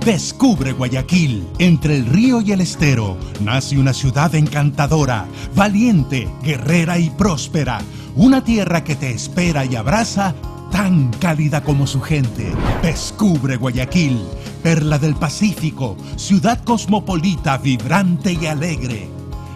Descubre Guayaquil. Entre el río y el estero nace una ciudad encantadora, valiente, guerrera y próspera. Una tierra que te espera y abraza, tan cálida como su gente. Descubre Guayaquil, perla del Pacífico, ciudad cosmopolita, vibrante y alegre.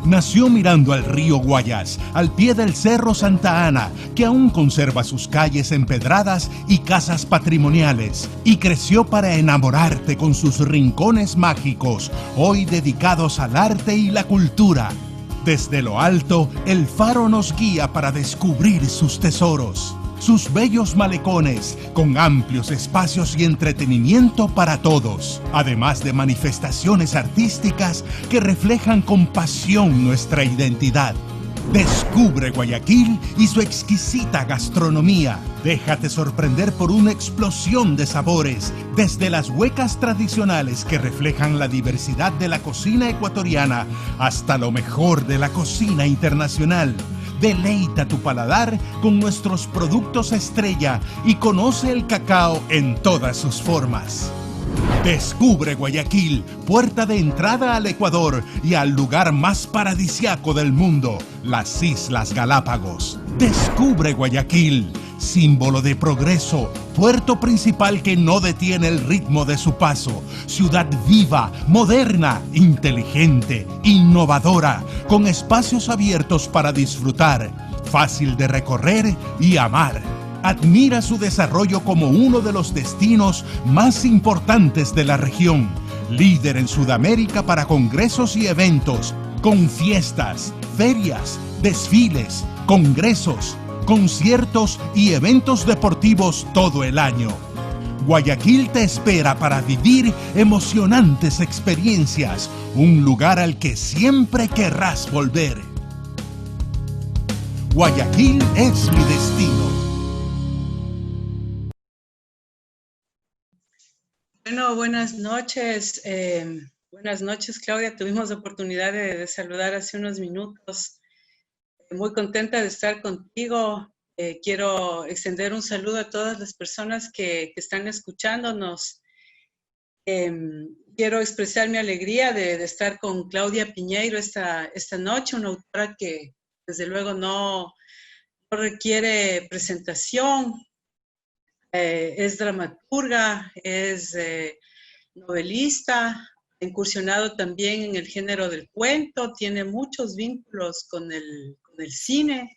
Nació mirando al río Guayas, al pie del Cerro Santa Ana, que aún conserva sus calles empedradas y casas patrimoniales, y creció para enamorarte con sus rincones mágicos, hoy dedicados al arte y la cultura. Desde lo alto, el faro nos guía para descubrir sus tesoros, sus bellos malecones, con amplios espacios y entretenimiento para todos, además de manifestaciones artísticas que reflejan con pasión nuestra identidad. Descubre Guayaquil y su exquisita gastronomía. Déjate sorprender por una explosión de sabores, desde las huecas tradicionales que reflejan la diversidad de la cocina ecuatoriana hasta lo mejor de la cocina internacional. Deleita tu paladar con nuestros productos estrella y conoce el cacao en todas sus formas. Descubre Guayaquil, puerta de entrada al Ecuador y al lugar más paradisiaco del mundo, las Islas Galápagos. Descubre Guayaquil, símbolo de progreso, puerto principal que no detiene el ritmo de su paso, ciudad viva, moderna, inteligente, innovadora, con espacios abiertos para disfrutar, fácil de recorrer y amar. Admira su desarrollo como uno de los destinos más importantes de la región, líder en Sudamérica para congresos y eventos, con fiestas, ferias, desfiles, congresos, conciertos y eventos deportivos todo el año. Guayaquil te espera para vivir emocionantes experiencias, un lugar al que siempre querrás volver. Guayaquil es mi destino. Bueno, buenas noches. Buenas noches, Claudia. Tuvimos la oportunidad de saludar hace unos minutos. Muy contenta de estar contigo. Quiero extender un saludo a todas las personas que están escuchándonos. Quiero expresar mi alegría de estar con Claudia Piñeiro esta noche, una autora que desde luego no requiere presentación. Es dramaturga, es novelista, ha incursionado también en el género del cuento, tiene muchos vínculos con el cine.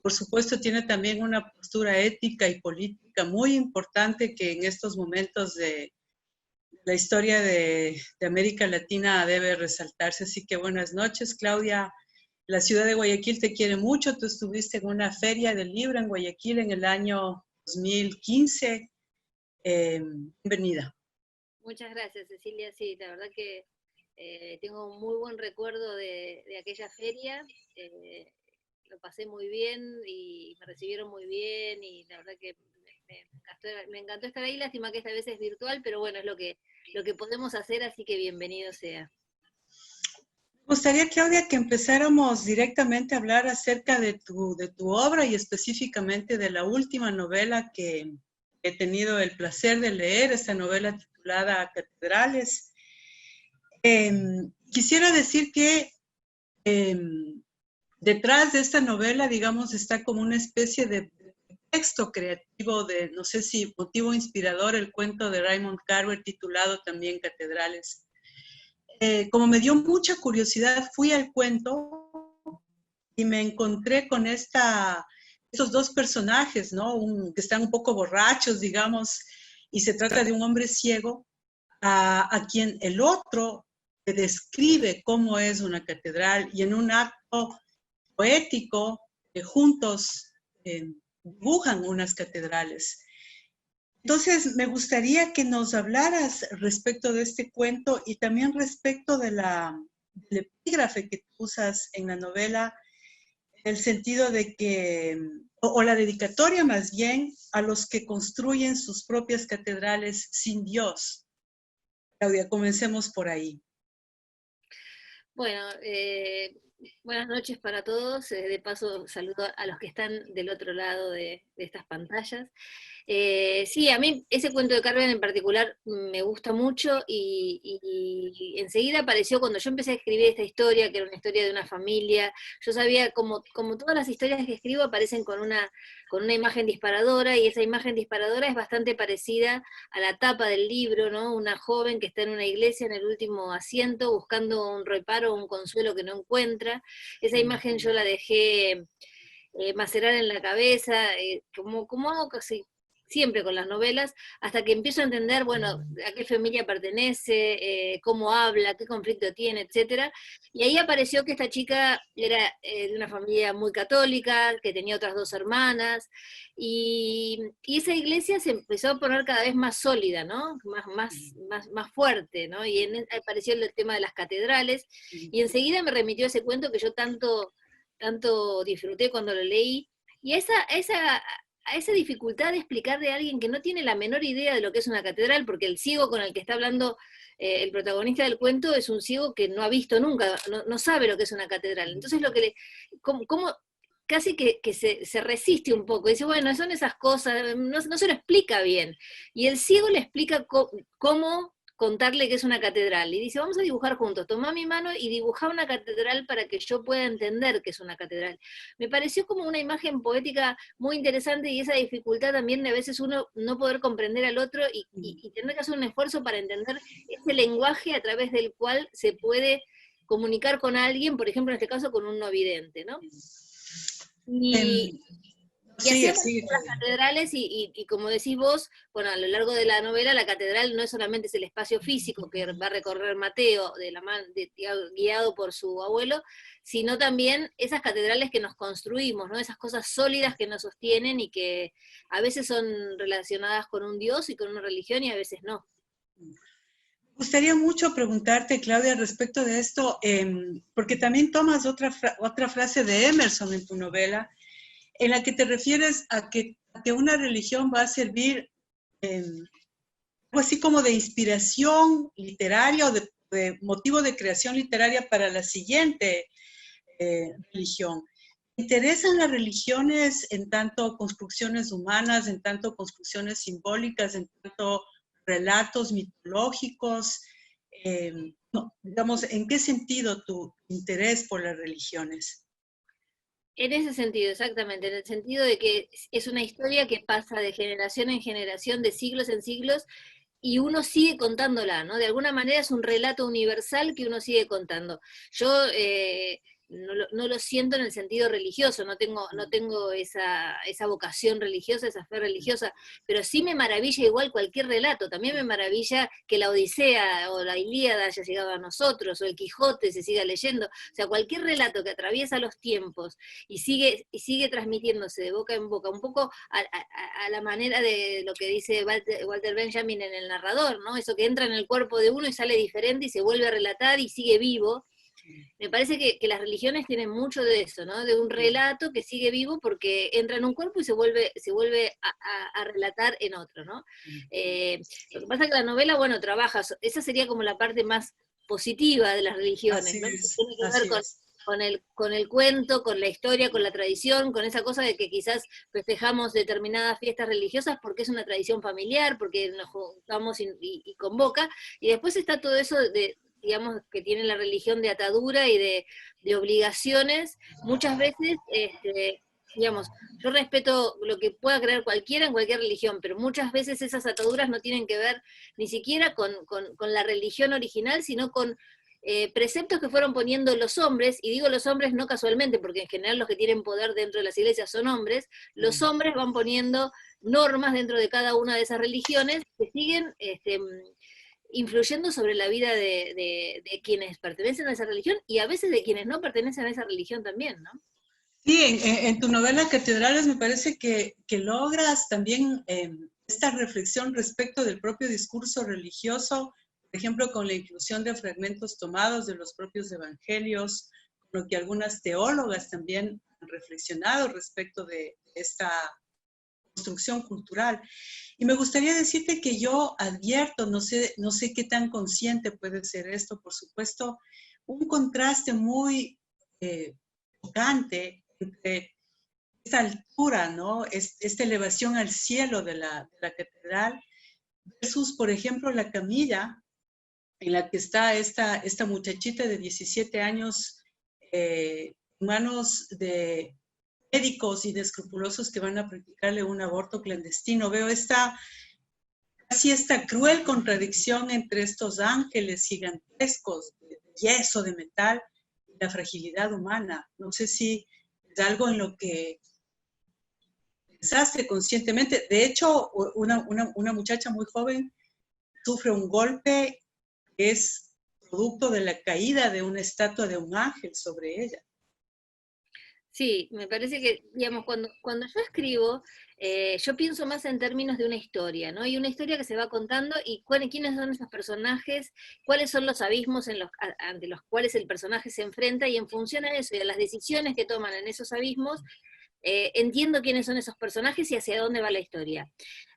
Por supuesto, tiene también una postura ética y política muy importante que en estos momentos de la historia de América Latina debe resaltarse. Así que buenas noches, Claudia. La ciudad de Guayaquil te quiere mucho. Tú estuviste en una feria del libro en Guayaquil en el año 2015. Bienvenida. Muchas gracias, Cecilia. Sí, la verdad que tengo un muy buen recuerdo de aquella feria. Lo pasé muy bien y me recibieron muy bien y la verdad que me encantó estar ahí. Lástima que esta vez es virtual, pero bueno, es lo que podemos hacer, así que bienvenido sea. Me gustaría, Claudia, que empezáramos directamente a hablar acerca de tu obra y específicamente de la última novela que he tenido el placer de leer, esta novela titulada Catedrales. Quisiera decir que detrás de esta novela, digamos, está como una especie de texto creativo de, no sé si motivo inspirador, el cuento de Raymond Carver titulado también Catedrales. Como me dio mucha curiosidad, fui al cuento y me encontré con estos dos personajes, ¿no? Que están un poco borrachos, digamos, y se trata de un hombre ciego a quien el otro le describe cómo es una catedral y en un acto poético juntos dibujan unas catedrales. Entonces, me gustaría que nos hablaras respecto de este cuento y también respecto del epígrafe que tú usas en la novela, en el sentido de que, o la dedicatoria más bien, a los que construyen sus propias catedrales sin Dios. Claudia, comencemos por ahí. Bueno, buenas noches para todos. De paso, saludo a los que están del otro lado de estas pantallas. Sí, a mí ese cuento de Carmen en particular me gusta mucho y enseguida apareció cuando yo empecé a escribir esta historia, que era una historia de una familia. Yo sabía, como todas las historias que escribo aparecen con una imagen disparadora, y esa imagen disparadora es bastante parecida a la tapa del libro, ¿no? Una joven que está en una iglesia en el último asiento buscando un reparo, un consuelo que no encuentra. Esa imagen yo la dejé macerar en la cabeza, como hago casi siempre con las novelas, hasta que empiezo a entender, bueno, a qué familia pertenece, cómo habla, qué conflicto tiene, etcétera. Y ahí apareció que esta chica era de una familia muy católica, que tenía otras 2 hermanas, y esa iglesia se empezó a poner cada vez más sólida, ¿no? Más fuerte, ¿no? Y apareció el tema de las catedrales, y enseguida me remitió a ese cuento que yo tanto disfruté cuando lo leí, y a esa dificultad de explicarle a alguien que no tiene la menor idea de lo que es una catedral, porque el ciego con el que está hablando el protagonista del cuento es un ciego que no ha visto nunca, no sabe lo que es una catedral. Entonces como casi que se resiste un poco, dice, bueno, son esas cosas, no se lo explica bien. Y el ciego le explica cómo contarle que es una catedral, y dice, vamos a dibujar juntos, toma mi mano y dibujá una catedral para que yo pueda entender que es una catedral. Me pareció como una imagen poética muy interesante, y esa dificultad también de a veces uno no poder comprender al otro y tener que hacer un esfuerzo para entender ese lenguaje a través del cual se puede comunicar con alguien, por ejemplo, en este caso con un no vidente, ¿no? Y, y así Sigue, aparecen sigue. las catedrales, y como decís vos, bueno, a lo largo de la novela, la catedral no es solamente el espacio físico que va a recorrer Mateo, guiado por su abuelo, sino también esas catedrales que nos construimos, ¿no? Esas cosas sólidas que nos sostienen y que a veces son relacionadas con un Dios y con una religión, y a veces no. Me gustaría mucho preguntarte, Claudia, respecto de esto, porque también tomas otra frase de Emerson en tu novela, en la que te refieres a que una religión va a servir algo así como de inspiración literaria o de motivo de creación literaria para la siguiente religión. ¿Te interesan las religiones en tanto construcciones humanas, en tanto construcciones simbólicas, en tanto relatos mitológicos? No, digamos, ¿en qué sentido tu interés por las religiones? En ese sentido, exactamente, en el sentido de que es una historia que pasa de generación en generación, de siglos en siglos, y uno sigue contándola, ¿no? De alguna manera es un relato universal que uno sigue contando. Yo no lo siento en el sentido religioso, no tengo esa vocación religiosa, esa fe religiosa, pero sí me maravilla igual cualquier relato. También me maravilla que la Odisea o la Ilíada haya llegado a nosotros, o el Quijote se siga leyendo. O sea, cualquier relato que atraviesa los tiempos y sigue transmitiéndose de boca en boca, un poco a la manera de lo que dice Walter Benjamin en El narrador, ¿no? Eso que entra en el cuerpo de uno y sale diferente y se vuelve a relatar y sigue vivo. Me parece que las religiones tienen mucho de eso, ¿no? De un relato que sigue vivo porque entra en un cuerpo y se vuelve a relatar en otro, ¿no? Lo que pasa es que la novela, bueno, trabaja, esa sería como la parte más positiva de las religiones, ¿no? Que tiene que ver con el cuento, con la historia, con la tradición, con esa cosa de que quizás festejamos determinadas fiestas religiosas porque es una tradición familiar, porque nos juntamos y convoca, y después está todo eso digamos, que tiene la religión de atadura y de obligaciones. Muchas veces, digamos, yo respeto lo que pueda creer cualquiera en cualquier religión, pero muchas veces esas ataduras no tienen que ver ni siquiera con la religión original, sino con preceptos que fueron poniendo los hombres, y digo los hombres no casualmente, porque en general los que tienen poder dentro de las iglesias son hombres. Los hombres van poniendo normas dentro de cada una de esas religiones que siguen influyendo sobre la vida de quienes pertenecen a esa religión, y a veces de quienes no pertenecen a esa religión también, ¿no? Sí, en tu novela Catedrales me parece que logras también esta reflexión respecto del propio discurso religioso, por ejemplo, con la inclusión de fragmentos tomados de los propios evangelios, con lo que algunas teólogas también han reflexionado respecto de esta construcción cultural. Y me gustaría decirte que yo advierto, no sé qué tan consciente puede ser esto, por supuesto, un contraste muy tocante entre esta altura, ¿no? Esta elevación al cielo de la catedral, versus, por ejemplo, la camilla en la que está esta muchachita de 17 años, en manos de médicos y de escrupulosos que van a practicarle un aborto clandestino. Veo casi esta cruel contradicción entre estos ángeles gigantescos de yeso, de metal, y la fragilidad humana. No sé si es algo en lo que pensaste conscientemente. De hecho, una muchacha muy joven sufre un golpe que es producto de la caída de una estatua de un ángel sobre ella. Sí, me parece que, digamos, cuando yo escribo, yo pienso más en términos de una historia, ¿no? Y una historia que se va contando y quiénes son esos personajes, cuáles son los abismos ante los cuales el personaje se enfrenta, y en función a eso y a las decisiones que toman en esos abismos, entiendo quiénes son esos personajes y hacia dónde va la historia.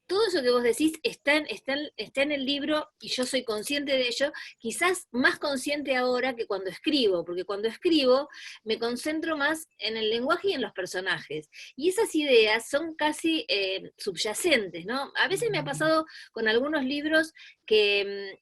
Todo eso que vos decís está en el libro y yo soy consciente de ello, quizás más consciente ahora que cuando escribo, porque cuando escribo me concentro más en el lenguaje y en los personajes. Y esas ideas son casi subyacentes, ¿no? A veces me ha pasado con algunos libros que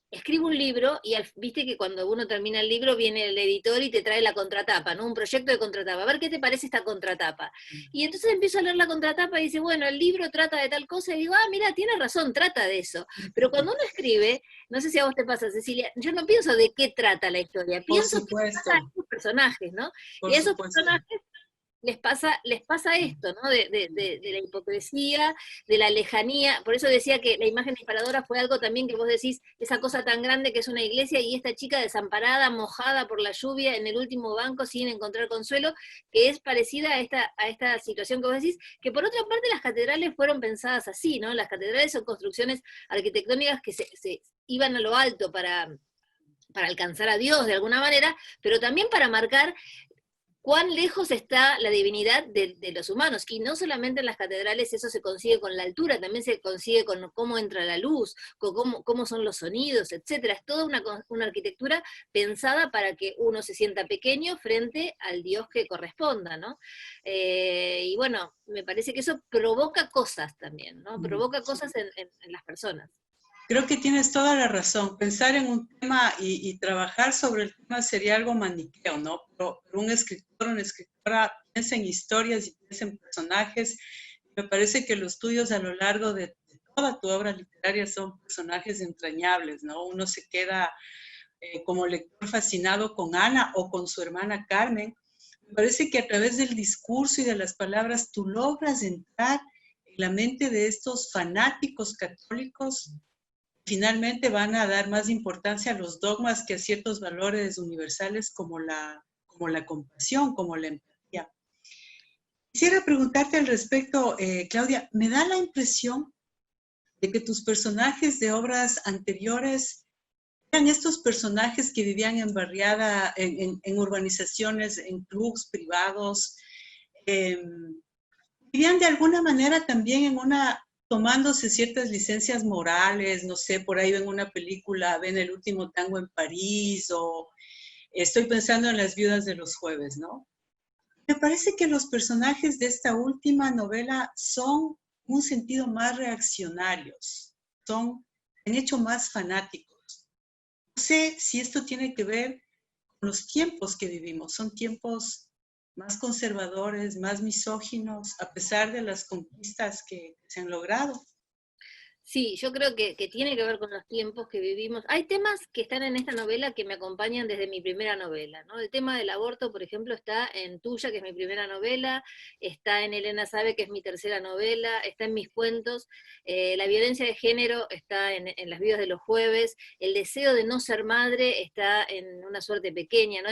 escribo un libro y viste que cuando uno termina el libro viene el editor y te trae la contratapa, ¿no? Un proyecto de contratapa, a ver qué te parece esta contratapa. Y entonces empiezo a leer la contratapa y dice, bueno, el libro trata de tal cosa, y digo, mira, tiene razón, trata de eso. Pero cuando uno escribe, no sé si a vos te pasa, Cecilia, yo no pienso de qué trata la historia, pienso que trata de esos personajes, ¿no? Por y a esos supuesto. personajes les pasa esto, ¿no? De la hipocresía, de la lejanía. Por eso decía que la imagen disparadora fue algo también que vos decís, esa cosa tan grande que es una iglesia y esta chica desamparada, mojada por la lluvia en el último banco sin encontrar consuelo, que es parecida a esta situación que vos decís, que por otra parte las catedrales fueron pensadas así, ¿no? Las catedrales son construcciones arquitectónicas que se iban a lo alto para alcanzar a Dios de alguna manera, pero también para marcar cuán lejos está la divinidad de los humanos. Y no solamente en las catedrales eso se consigue con la altura, también se consigue con cómo entra la luz, con cómo son los sonidos, etcétera. Es toda una arquitectura pensada para que uno se sienta pequeño frente al Dios que corresponda, ¿no? Y bueno, me parece que eso provoca cosas también, ¿no? Provoca cosas en las personas. Creo que tienes toda la razón. Pensar en un tema y trabajar sobre el tema sería algo maniqueo, ¿no? Pero un escritor, una escritora piensa en historias y piensa en personajes. Me parece que los tuyos a lo largo de toda tu obra literaria son personajes entrañables, ¿no? Uno se queda como lector fascinado con Ana o con su hermana Carmen. Me parece que a través del discurso y de las palabras tú logras entrar en la mente de estos fanáticos católicos. Finalmente van a dar más importancia a los dogmas que a ciertos valores universales como la compasión, como la empatía. Quisiera preguntarte al respecto, Claudia, me da la impresión de que tus personajes de obras anteriores eran estos personajes que vivían en barriada, en urbanizaciones, en clubs privados, vivían de alguna manera también tomándose ciertas licencias morales, no sé, por ahí ven una película, ven El último tango en París, o estoy pensando en Las viudas de los jueves, ¿no? Me parece que los personajes de esta última novela son un sentido más reaccionarios, han hecho más fanáticos. No sé si esto tiene que ver con los tiempos que vivimos, son tiempos más conservadores, más misóginos, a pesar de las conquistas que se han logrado. Sí, yo creo que tiene que ver con los tiempos que vivimos. Hay temas que están en esta novela que me acompañan desde mi primera novela, ¿no? El tema del aborto, por ejemplo, está en Tuya, que es mi primera novela, está en Elena Sabe, que es mi tercera novela, está en mis cuentos. La violencia de género está en Las vidas de los jueves, el deseo de no ser madre está en Una suerte pequeña, ¿no?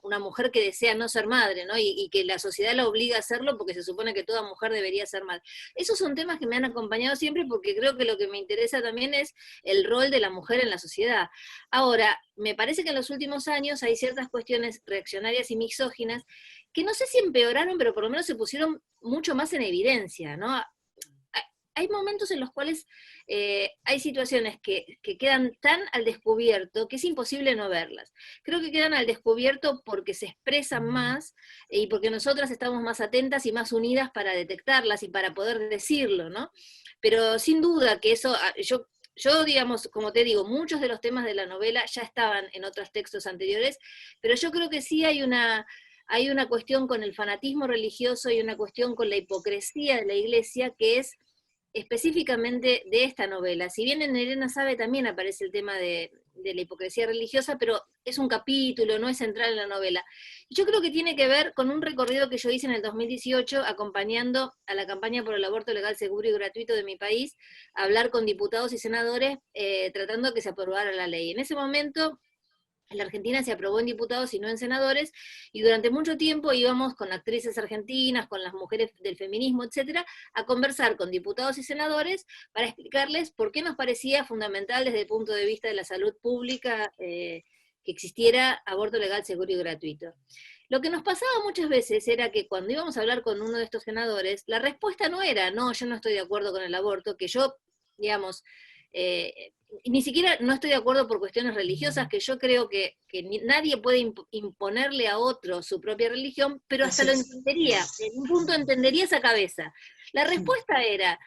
Una mujer que desea no ser madre, ¿no? Y que la sociedad la obliga a hacerlo porque se supone que toda mujer debería ser madre. Esos son temas que me han acompañado siempre porque creo que lo que me interesa también es el rol de la mujer en la sociedad. Ahora, me parece que en los últimos años hay ciertas cuestiones reaccionarias y misóginas que no sé si empeoraron, pero por lo menos se pusieron mucho más en evidencia, ¿no? hay momentos en los cuales hay situaciones que quedan tan al descubierto que es imposible no verlas. Creo que quedan al descubierto porque se expresan más y porque nosotras estamos más atentas y más unidas para detectarlas y para poder decirlo, ¿no? Pero sin duda que eso, yo, digamos, como te digo, muchos de los temas de la novela ya estaban en otros textos anteriores, pero yo creo que sí hay una cuestión con el fanatismo religioso y una cuestión con la hipocresía de la Iglesia que es específicamente de esta novela. Si bien en Elena Sabe también aparece el tema de la hipocresía religiosa, pero es un capítulo, no es central en la novela. Yo creo que tiene que ver con un recorrido que yo hice en el 2018 acompañando a la campaña por el aborto legal, seguro y gratuito de mi país, a hablar con diputados y senadores tratando de que se aprobara la ley. En ese momento en la Argentina se aprobó en diputados y no en senadores, y durante mucho tiempo íbamos con actrices argentinas, con las mujeres del feminismo, etcétera, a conversar con diputados y senadores para explicarles por qué nos parecía fundamental desde el punto de vista de la salud pública que existiera aborto legal, seguro y gratuito. Lo que nos pasaba muchas veces era que cuando íbamos a hablar con uno de estos senadores, la respuesta no era, no, yo no estoy de acuerdo con el aborto, que yo, digamos, ni siquiera no estoy de acuerdo por cuestiones religiosas, que yo creo que nadie puede imponerle a otro su propia religión, pero hasta lo entendería, en un punto entendería esa cabeza. La respuesta era,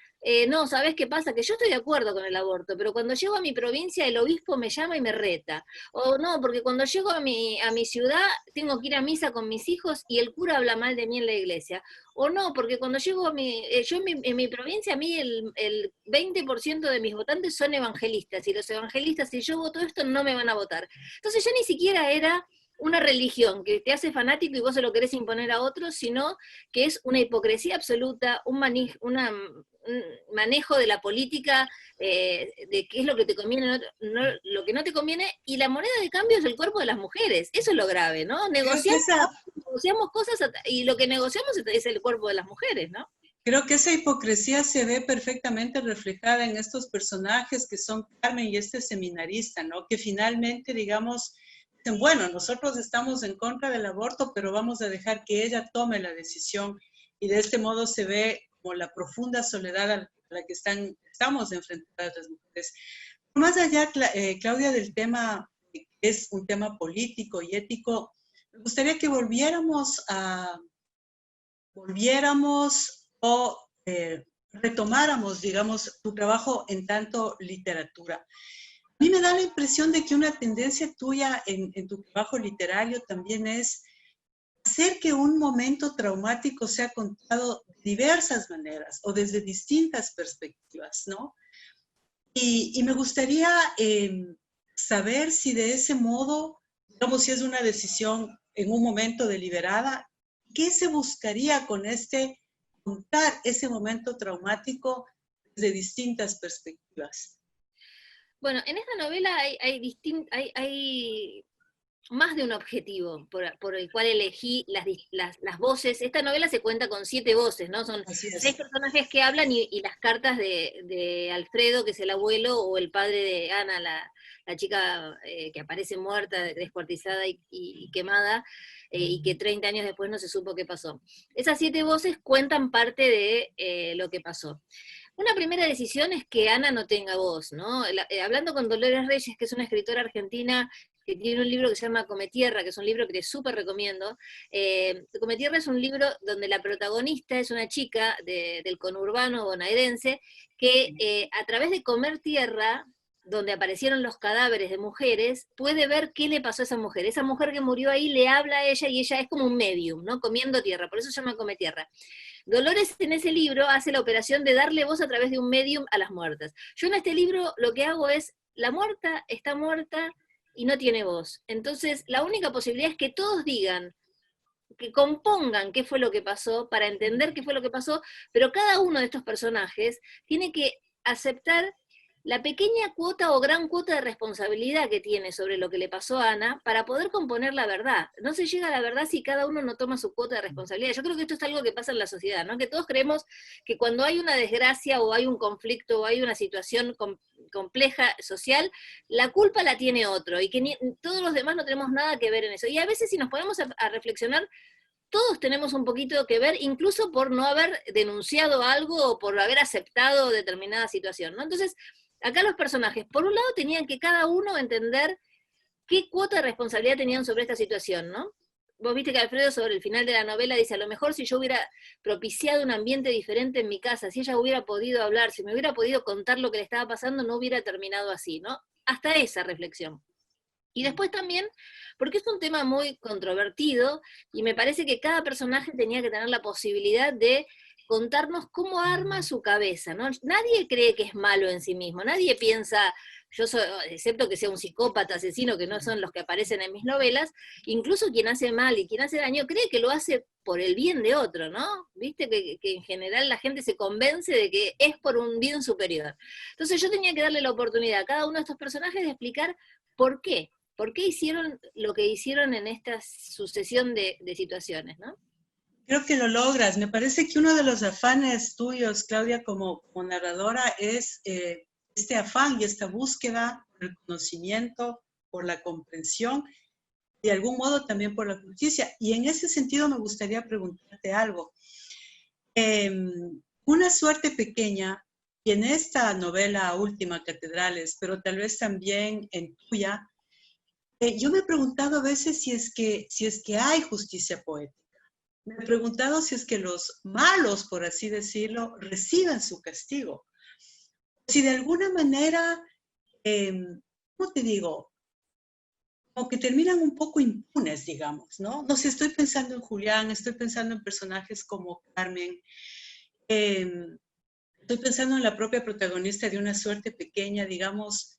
no, ¿sabés qué pasa? Que yo estoy de acuerdo con el aborto, pero cuando llego a mi provincia el obispo me llama y me reta. O no, porque cuando llego a mi ciudad tengo que ir a misa con mis hijos y el cura habla mal de mí en la iglesia. O no, porque cuando llego a en mi provincia, a mí el 20% de mis votantes son evangelistas, y los evangelistas, si yo voto esto, no me van a votar. Entonces ya ni siquiera era una religión que te hace fanático y vos se lo querés imponer a otros, sino que es una hipocresía absoluta, un manejo de la política, de qué es lo que te conviene, lo que no te conviene, y la moneda de cambio es el cuerpo de las mujeres. Eso es lo grave, ¿no? Negociamos cosas y lo que negociamos es el cuerpo de las mujeres, ¿no? Creo que esa hipocresía se ve perfectamente reflejada en estos personajes que son Carmen y este seminarista, ¿no? Que finalmente, digamos, dicen, bueno, nosotros estamos en contra del aborto, pero vamos a dejar que ella tome la decisión. Y de este modo se ve como la profunda soledad a la que estamos enfrentadas las mujeres. Más allá, Claudia, del tema, que es un tema político y ético, me gustaría que volviéramos o retomáramos, digamos, tu trabajo en tanto literatura. A mí me da la impresión de que una tendencia tuya en tu trabajo literario también es hacer que un momento traumático sea contado de diversas maneras o desde distintas perspectivas, ¿no? Y me gustaría saber si de ese modo, digamos, si es una decisión en un momento deliberada, ¿qué se buscaría con contar ese momento traumático desde distintas perspectivas? Bueno, en esta novela hay más de un objetivo por el cual elegí las voces. Esta novela se cuenta con 7 voces, ¿no? Son 6 personajes que hablan y las cartas de Alfredo, que es el abuelo, o el padre de Ana, la chica que aparece muerta, descuartizada y quemada, y que 30 años después no se supo qué pasó. Esas 7 voces cuentan parte de lo que pasó. Una primera decisión es que Ana no tenga voz, ¿no? Hablando con Dolores Reyes, que es una escritora argentina que tiene un libro que se llama Cometierra, que es un libro que te súper recomiendo. Cometierra es un libro donde la protagonista es una chica del conurbano bonaerense que a través de comer tierra, donde aparecieron los cadáveres de mujeres, puede ver qué le pasó a esa mujer. Esa mujer que murió ahí le habla a ella y ella es como un medium, ¿no? Comiendo tierra, por eso se llama Cometierra. Dolores en ese libro hace la operación de darle voz a través de un medium a las muertas. Yo en este libro lo que hago es, la muerta está muerta y no tiene voz. Entonces, la única posibilidad es que todos digan, que compongan qué fue lo que pasó, para entender qué fue lo que pasó, pero cada uno de estos personajes tiene que aceptar la pequeña cuota o gran cuota de responsabilidad que tiene sobre lo que le pasó a Ana para poder componer la verdad. No se llega a la verdad si cada uno no toma su cuota de responsabilidad. Yo creo que esto es algo que pasa en la sociedad, ¿no? Que todos creemos que cuando hay una desgracia o hay un conflicto o hay una situación compleja social, la culpa la tiene otro y que todos los demás no tenemos nada que ver en eso. Y a veces si nos ponemos a reflexionar, todos tenemos un poquito que ver, incluso por no haber denunciado algo o por haber aceptado determinada situación, ¿no? Entonces, acá los personajes, por un lado, tenían que cada uno entender qué cuota de responsabilidad tenían sobre esta situación, ¿no? Vos viste que Alfredo sobre el final de la novela dice, a lo mejor si yo hubiera propiciado un ambiente diferente en mi casa, si ella hubiera podido hablar, si me hubiera podido contar lo que le estaba pasando, no hubiera terminado así, ¿no? Hasta esa reflexión. Y después también, porque es un tema muy controvertido, y me parece que cada personaje tenía que tener la posibilidad de contarnos cómo arma su cabeza, ¿no? Nadie cree que es malo en sí mismo, nadie piensa, yo soy, excepto que sea un psicópata, asesino, que no son los que aparecen en mis novelas, incluso quien hace mal y quien hace daño cree que lo hace por el bien de otro, ¿no? Viste que en general la gente se convence de que es por un bien superior. Entonces yo tenía que darle la oportunidad a cada uno de estos personajes de explicar por qué. ¿Por qué hicieron lo que hicieron en esta sucesión de situaciones, no? Creo que lo logras. Me parece que uno de los afanes tuyos, Claudia, como narradora, es este afán y esta búsqueda por el conocimiento, por la comprensión, de algún modo también por la justicia. Y en ese sentido me gustaría preguntarte algo. Una suerte pequeña, y en esta novela última, Catedrales, pero tal vez también en tuya, yo me he preguntado a veces si es que hay justicia poética. Me he preguntado si es que los malos, por así decirlo, reciben su castigo. Si de alguna manera, ¿cómo te digo? Como que terminan un poco impunes, digamos, ¿no? No sé, estoy pensando en Julián, estoy pensando en personajes como Carmen, estoy pensando en la propia protagonista de Una suerte pequeña, digamos,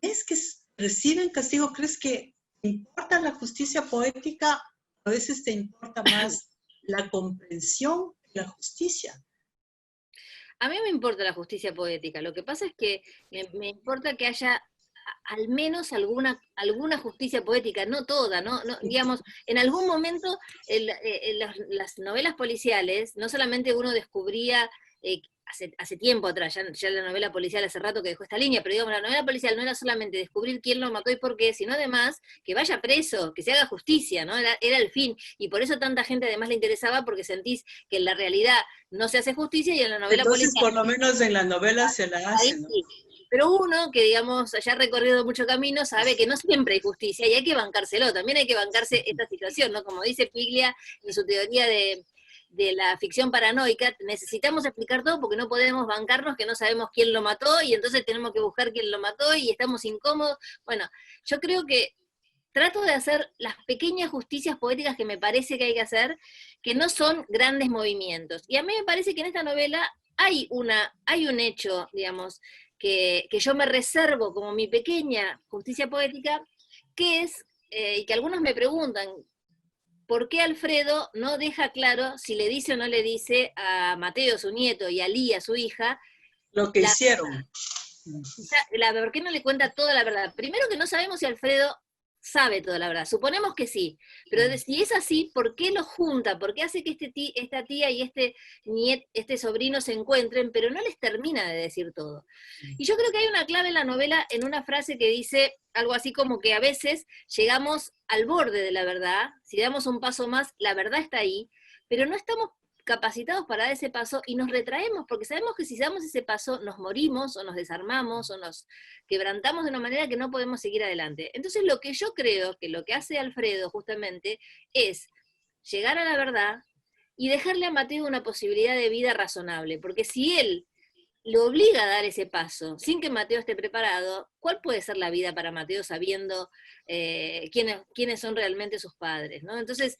¿es que reciben castigo? ¿Crees que te importa la justicia poética? A veces te importa más la comprensión que la justicia. A mí me importa la justicia poética, lo que pasa es que me importa que haya al menos alguna justicia poética, no toda, ¿no? Digamos, en algún momento las novelas policiales, no solamente uno descubría, hace tiempo atrás, ya la novela policial hace rato que dejó esta línea, pero digamos, la novela policial no era solamente descubrir quién lo mató y por qué, sino además que vaya preso, que se haga justicia, ¿no? Era el fin, y por eso tanta gente además le interesaba, porque sentís que en la realidad no se hace justicia y en la novela entonces, policial... por lo menos en la novela se la hace, ¿no? Sí. Pero uno que, digamos, haya recorrido mucho camino, sabe que no siempre hay justicia y hay que bancárselo, también hay que bancarse esta situación, ¿no? Como dice Piglia en su teoría de la ficción paranoica, necesitamos explicar todo porque no podemos bancarnos que no sabemos quién lo mató y entonces tenemos que buscar quién lo mató y estamos incómodos. Bueno, yo creo que trato de hacer las pequeñas justicias poéticas que me parece que hay que hacer, que no son grandes movimientos. Y a mí me parece que en esta novela hay un hecho, digamos, que yo me reservo como mi pequeña justicia poética, que es, y que algunos me preguntan, ¿por qué Alfredo no deja claro si le dice o no le dice a Mateo, su nieto, y a Lía, su hija, lo que hicieron? ¿Por qué no le cuenta toda la verdad? Primero que no sabemos si Alfredo sabe toda la verdad, suponemos que sí, pero si es así, ¿por qué los junta? ¿Por qué hace que esta tía y este sobrino se encuentren, pero no les termina de decir todo? Y yo creo que hay una clave en la novela, en una frase que dice algo así como que a veces llegamos al borde de la verdad, si damos un paso más, la verdad está ahí, pero no estamos capacitados para dar ese paso y nos retraemos, porque sabemos que si damos ese paso nos morimos o nos desarmamos o nos quebrantamos de una manera que no podemos seguir adelante. Entonces lo que yo creo que lo que hace Alfredo justamente es llegar a la verdad y dejarle a Mateo una posibilidad de vida razonable, porque si él lo obliga a dar ese paso sin que Mateo esté preparado, ¿cuál puede ser la vida para Mateo sabiendo quiénes son realmente sus padres, ¿no? Entonces,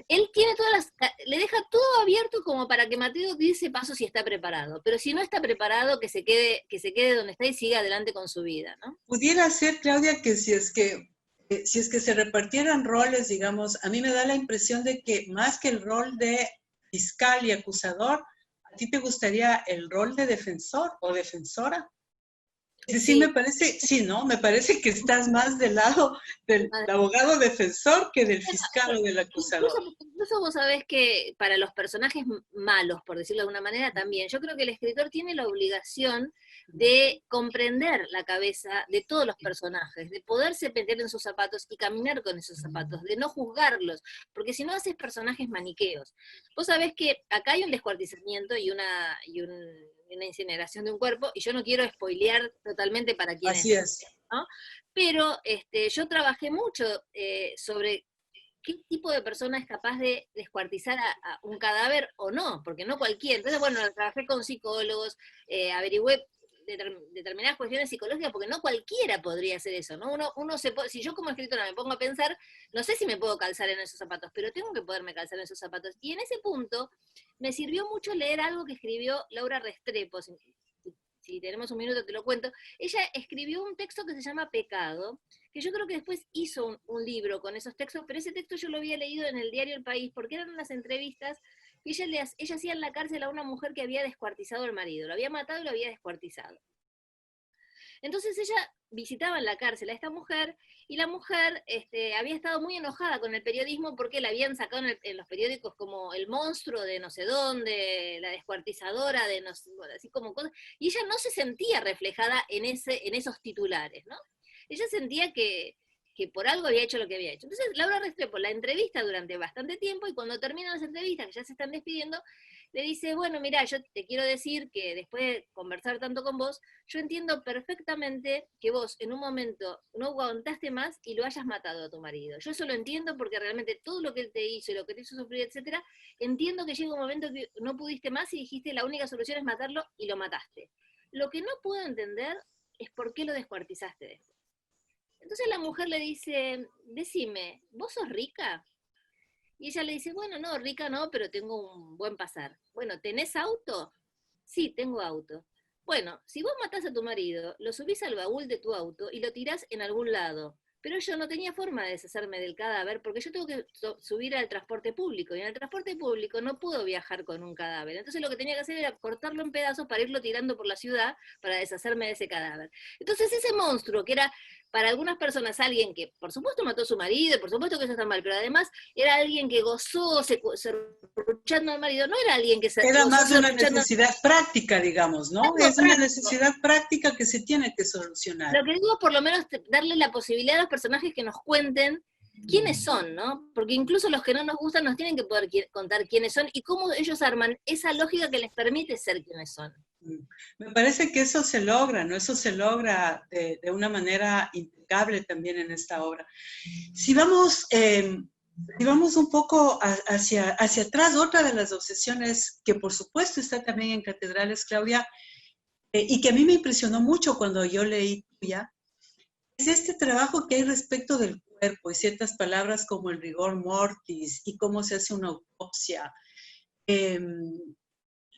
él tiene le deja todo abierto como para que Mateo dé ese paso si está preparado, pero si no está preparado, que se quede donde está y siga adelante con su vida, ¿no? Pudiera ser, Claudia, que si es que se repartieran roles, digamos, a mí me da la impresión de que más que el rol de fiscal y acusador, ¿a ti te gustaría el rol de defensor o defensora? Sí, me parece, sí, ¿no? Me parece que estás más del lado del abogado defensor que del fiscal o del acusador. incluso vos sabés que para los personajes malos, por decirlo de alguna manera, también, yo creo que el escritor tiene la obligación de comprender la cabeza de todos los personajes, de poderse meter en sus zapatos y caminar con esos zapatos, de no juzgarlos, porque si no haces personajes maniqueos. Vos sabés que acá hay un descuartizamiento y una incineración de un cuerpo, y yo no quiero spoilear totalmente para quienes... Así es. ¿no? Pero yo trabajé mucho sobre qué tipo de persona es capaz de descuartizar a un cadáver o no, porque no cualquiera. Entonces, bueno, trabajé con psicólogos, averigüé determinadas cuestiones psicológicas, porque no cualquiera podría hacer eso, ¿no? Si yo como escritora me pongo a pensar, no sé si me puedo calzar en esos zapatos, pero tengo que poderme calzar en esos zapatos. Y en ese punto me sirvió mucho leer algo que escribió Laura Restrepo. Si tenemos un minuto te lo cuento. Ella escribió un texto que se llama Pecado, que yo creo que después hizo un libro con esos textos, pero ese texto yo lo había leído en el diario El País, porque eran unas entrevistas que ella hacía en la cárcel a una mujer que había descuartizado al marido, lo había matado y lo había descuartizado. Entonces ella visitaba en la cárcel a esta mujer, y la mujer había estado muy enojada con el periodismo porque la habían sacado en los periódicos como el monstruo de no sé dónde, la descuartizadora de no sé, bueno, así como cosas, y ella no se sentía reflejada en esos titulares, ¿no? Ella sentía que por algo había hecho lo que había hecho. Entonces Laura Restrepo la entrevista durante bastante tiempo, y cuando terminan las entrevistas, que ya se están despidiendo, le dice, bueno, mira, yo te quiero decir que después de conversar tanto con vos, yo entiendo perfectamente que vos en un momento no aguantaste más y lo hayas matado a tu marido. Yo eso lo entiendo porque realmente todo lo que él te hizo y lo que te hizo sufrir, etcétera, entiendo que llega un momento que no pudiste más y dijiste la única solución es matarlo, y lo mataste. Lo que no puedo entender es por qué lo descuartizaste después. Entonces la mujer le dice, decime, ¿vos sos rica? Y ella le dice, bueno, no, rica no, pero tengo un buen pasar. Bueno, ¿tenés auto? Sí, tengo auto. Bueno, si vos matás a tu marido, lo subís al baúl de tu auto y lo tirás en algún lado. Pero yo no tenía forma de deshacerme del cadáver porque yo tengo que subir al transporte público, y en el transporte público no puedo viajar con un cadáver. Entonces lo que tenía que hacer era cortarlo en pedazos para irlo tirando por la ciudad para deshacerme de ese cadáver. Entonces ese monstruo, que era para algunas personas alguien que por supuesto mató a su marido, por supuesto que eso está mal, pero además era alguien que gozó serruchando al marido, no era alguien que se Era gozó más de una serruchando. necesidad práctica, digamos, ¿no? Es una necesidad práctica que se tiene que solucionar. Lo que digo, por lo menos, darle la posibilidad a los personajes que nos cuenten quiénes son, ¿no? Porque incluso los que no nos gustan nos tienen que poder contar quiénes son y cómo ellos arman esa lógica que les permite ser quienes son. Me parece que eso se logra, ¿no? Eso se logra de una manera impecable también en esta obra. Si vamos un poco hacia atrás, otra de las obsesiones que por supuesto está también en Catedrales, Claudia, y que a mí me impresionó mucho cuando yo leí tuya, es este trabajo que hay respecto del cuerpo y ciertas palabras como el rigor mortis y cómo se hace una autopsia,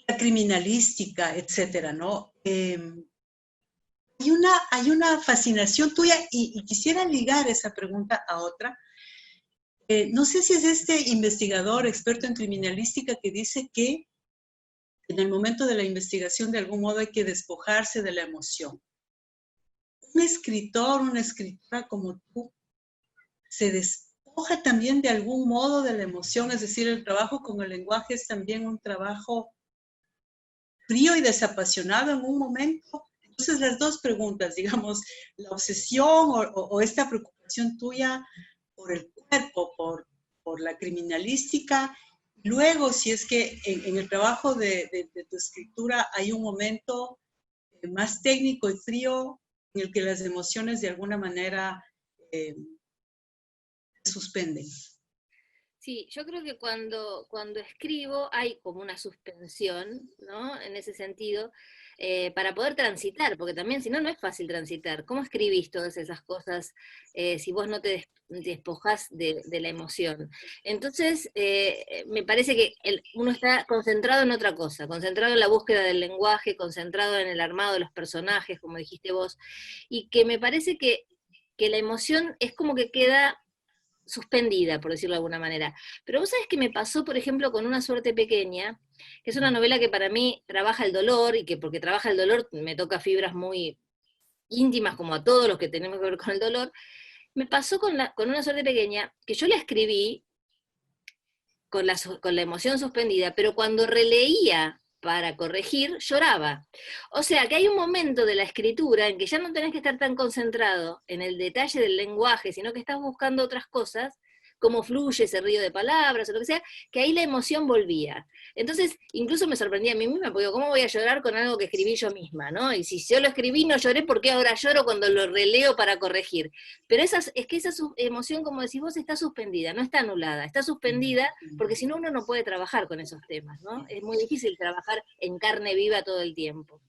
la criminalística, etcétera, ¿no? Hay una fascinación tuya y quisiera ligar esa pregunta a otra. No sé si es este investigador experto en criminalística que dice que en el momento de la investigación de algún modo hay que despojarse de la emoción. Un escritor, una escritora como tú, se despoja también de algún modo de la emoción, es decir, el trabajo con el lenguaje es también un trabajo frío y desapasionado en un momento. Entonces, las dos preguntas, digamos, la obsesión o esta preocupación tuya por el cuerpo, por la criminalística. Luego, si es que en el trabajo de tu escritura hay un momento más técnico y frío en el que las emociones de alguna manera se suspenden. Sí, yo creo que cuando escribo hay como una suspensión, ¿no? En ese sentido, para poder transitar, porque también si no, no es fácil transitar. ¿Cómo escribís todas esas cosas si vos no te despojás de la emoción? Entonces, me parece que uno está concentrado en otra cosa, concentrado en la búsqueda del lenguaje, concentrado en el armado de los personajes, como dijiste vos, y que me parece que la emoción es como que queda suspendida, por decirlo de alguna manera. Pero vos sabés que me pasó, por ejemplo, con Una suerte pequeña, que es una novela que para mí trabaja el dolor, y que porque trabaja el dolor me toca fibras muy íntimas, como a todos los que tenemos que ver con el dolor. Me pasó con Una suerte pequeña, que yo la escribí con la emoción suspendida, pero cuando releía para corregir, lloraba. O sea, que hay un momento de la escritura en que ya no tenés que estar tan concentrado en el detalle del lenguaje, sino que estás buscando otras cosas, cómo fluye ese río de palabras o lo que sea, que ahí la emoción volvía. Entonces, incluso me sorprendía a mí misma, porque ¿cómo voy a llorar con algo que escribí yo misma, ¿no? Y si yo lo escribí, no lloré, ¿por qué ahora lloro cuando lo releo para corregir? Pero es que esa emoción, como decís vos, está suspendida, no está anulada, está suspendida porque si no uno no puede trabajar con esos temas, ¿no? Es muy difícil trabajar en carne viva todo el tiempo.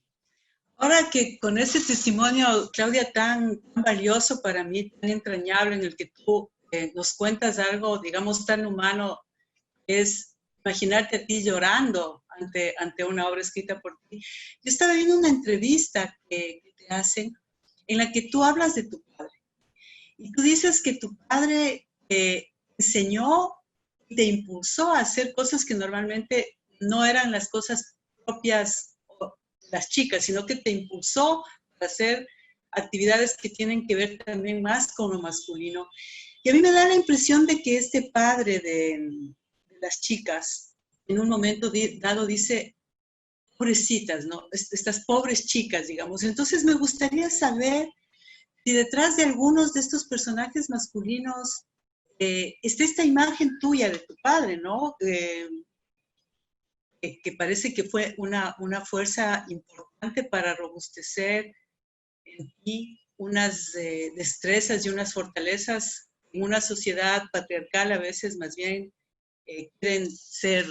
Ahora que con ese testimonio, Claudia, tan valioso para mí, tan entrañable, en el que tú nos cuentas algo, digamos, tan humano, es imaginarte a ti llorando ante una obra escrita por ti. Yo estaba viendo una entrevista que te hacen en la que tú hablas de tu padre. Y tú dices que tu padre enseñó y te impulsó a hacer cosas que normalmente no eran las cosas propias de las chicas, sino que te impulsó a hacer actividades que tienen que ver también más con lo masculino. Y a mí me da la impresión de que este padre de las chicas, en un momento dado dice, pobrecitas, ¿no? Estas pobres chicas, digamos. Entonces me gustaría saber si detrás de algunos de estos personajes masculinos está esta imagen tuya de tu padre, ¿no? Que parece que fue una fuerza importante para robustecer en ti unas destrezas y unas fortalezas en una sociedad patriarcal a veces más bien quieren ser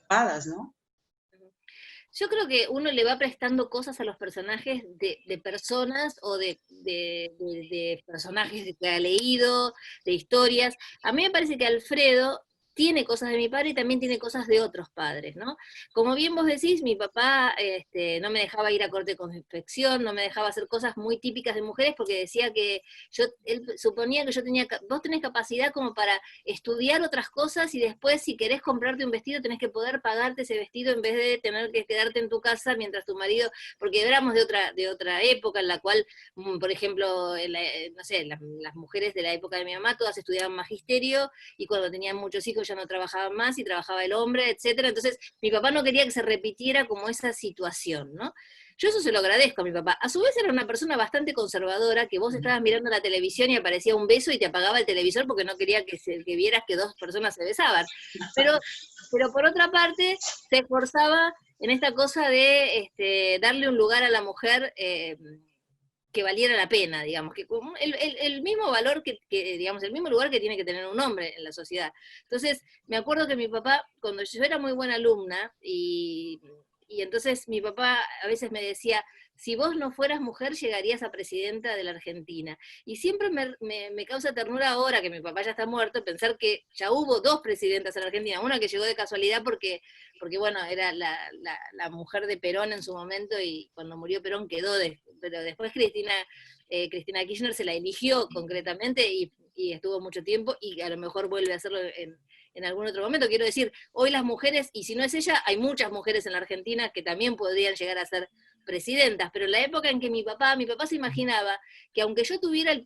tapadas, ¿no? Yo creo que uno le va prestando cosas a los personajes de personas o de personajes que ha leído, de historias. A mí me parece que Alfredo tiene cosas de mi padre y también tiene cosas de otros padres, ¿no? Como bien vos decís, mi papá no me dejaba ir a corte de confección, no me dejaba hacer cosas muy típicas de mujeres porque decía que él suponía que vos tenés capacidad como para estudiar otras cosas y después si querés comprarte un vestido tenés que poder pagarte ese vestido en vez de tener que quedarte en tu casa mientras tu marido, porque éramos de otra época en la cual, por ejemplo, no sé, las mujeres de la época de mi mamá todas estudiaban magisterio y cuando tenían muchos hijos ya no trabajaban más y trabajaba el hombre, etcétera. Entonces mi papá no quería que se repitiera como esa situación, ¿no? Yo eso se lo agradezco a mi papá. A su vez era una persona bastante conservadora, que vos estabas mirando la televisión y aparecía un beso y te apagaba el televisor porque no quería que vieras que dos personas se besaban. Pero por otra parte, se esforzaba en esta cosa de darle un lugar a la mujer que valiera la pena, digamos, que el mismo valor digamos, el mismo lugar que tiene que tener un hombre en la sociedad. Entonces, me acuerdo que mi papá, cuando yo era muy buena alumna, y entonces mi papá a veces me decía, si vos no fueras mujer, llegarías a presidenta de la Argentina. Y siempre me causa ternura ahora, que mi papá ya está muerto, pensar que ya hubo dos presidentas en la Argentina, una que llegó de casualidad porque bueno, era la mujer de Perón en su momento, y cuando murió Perón quedó, pero después Cristina Kirchner se la eligió concretamente y estuvo mucho tiempo, y a lo mejor vuelve a hacerlo en algún otro momento. Quiero decir, hoy las mujeres, y si no es ella, hay muchas mujeres en la Argentina que también podrían llegar a ser presidentas, pero en la época en que mi papá se imaginaba que aunque yo tuviera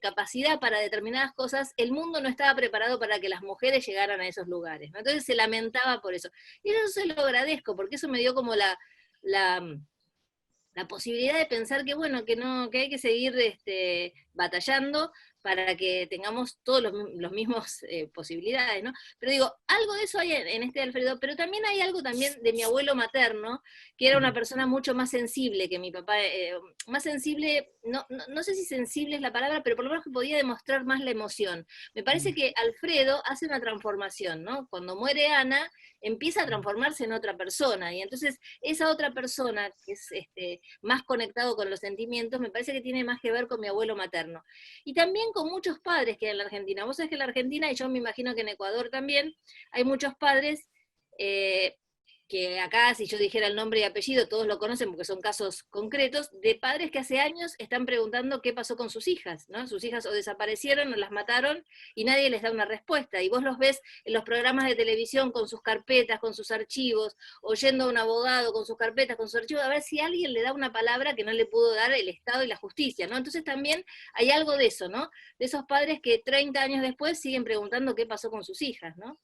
capacidad para determinadas cosas, el mundo no estaba preparado para que las mujeres llegaran a esos lugares, ¿no? Entonces se lamentaba por eso. Y eso se lo agradezco, porque eso me dio como la posibilidad de pensar que bueno, que hay que seguir batallando para que tengamos todos los mismos posibilidades, ¿no? Pero digo, algo de eso hay en este Alfredo, pero también hay algo también de mi abuelo materno, que era una persona mucho más sensible que mi papá, más sensible, no sé si sensible es la palabra, pero por lo menos que podía demostrar más la emoción. Me parece que Alfredo hace una transformación, ¿no? Cuando muere Ana, empieza a transformarse en otra persona, y entonces esa otra persona, que es más conectado con los sentimientos, me parece que tiene más que ver con mi abuelo materno. Y también con muchos padres que hay en la Argentina. Vos sabés que en la Argentina, y yo me imagino que en Ecuador también, hay muchos padres que acá, si yo dijera el nombre y apellido, todos lo conocen porque son casos concretos, de padres que hace años están preguntando qué pasó con sus hijas, ¿no? Sus hijas o desaparecieron o las mataron y nadie les da una respuesta. Y vos los ves en los programas de televisión con sus carpetas, con sus archivos, oyendo a un abogado con sus carpetas, con sus archivos, a ver si alguien le da una palabra que no le pudo dar el Estado y la justicia, ¿no? Entonces también hay algo de eso, ¿no? De esos padres que 30 años después siguen preguntando qué pasó con sus hijas, ¿no?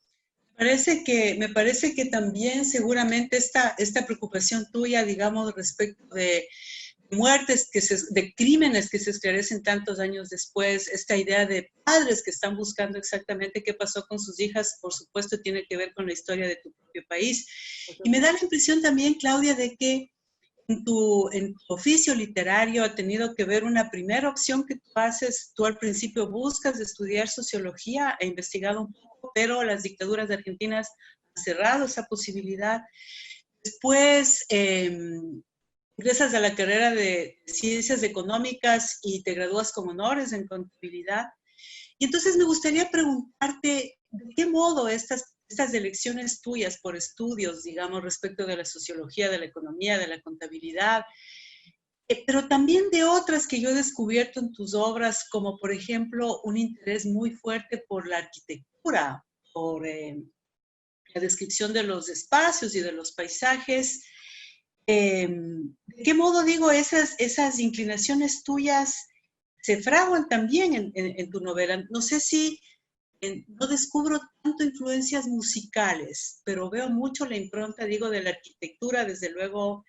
Me parece que también seguramente esta preocupación tuya, digamos, respecto de muertes, de crímenes que se esclarecen tantos años después, esta idea de padres que están buscando exactamente qué pasó con sus hijas, por supuesto tiene que ver con la historia de tu propio país. Y me da la impresión también, Claudia, de que en tu oficio literario ha tenido que ver una primera opción que tú haces. Tú al principio buscas estudiar sociología, he investigado un poco, pero las dictaduras de argentinas han cerrado esa posibilidad. Después ingresas a la carrera de Ciencias Económicas y te gradúas con honores en contabilidad. Y entonces me gustaría preguntarte, ¿de qué modo estas elecciones tuyas por estudios, digamos, respecto de la sociología, de la economía, de la contabilidad, pero también de otras que yo he descubierto en tus obras, como por ejemplo un interés muy fuerte por la arquitectura, por la descripción de los espacios y de los paisajes? ¿De qué modo, digo, esas inclinaciones tuyas se fraguan también en tu novela? No sé si no descubro tanto influencias musicales, pero veo mucho la impronta, digo, de la arquitectura, desde luego,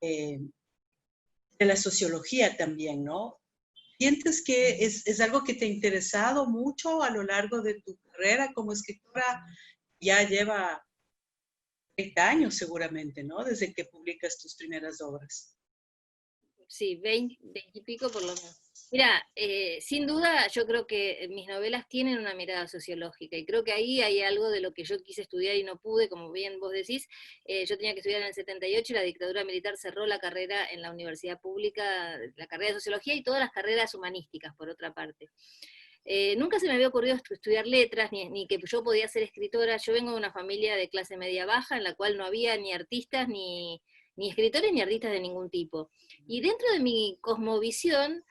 de la sociología también, ¿no? ¿Sientes que es algo que te ha interesado mucho a lo largo de tu carrera como escritora? Ya lleva 30 años seguramente, ¿no? Desde que publicas tus primeras obras. Sí, 20 y pico por lo menos. Mira, sin duda yo creo que mis novelas tienen una mirada sociológica y creo que ahí hay algo de lo que yo quise estudiar y no pude, como bien vos decís. Yo tenía que estudiar en el 78 y la dictadura militar cerró la carrera en la universidad pública, la carrera de sociología y todas las carreras humanísticas, por otra parte. Nunca se me había ocurrido estudiar letras, ni que yo podía ser escritora. Yo vengo de una familia de clase media baja, en la cual no había ni artistas, ni escritores, ni artistas de ningún tipo. Y dentro de mi cosmovisión,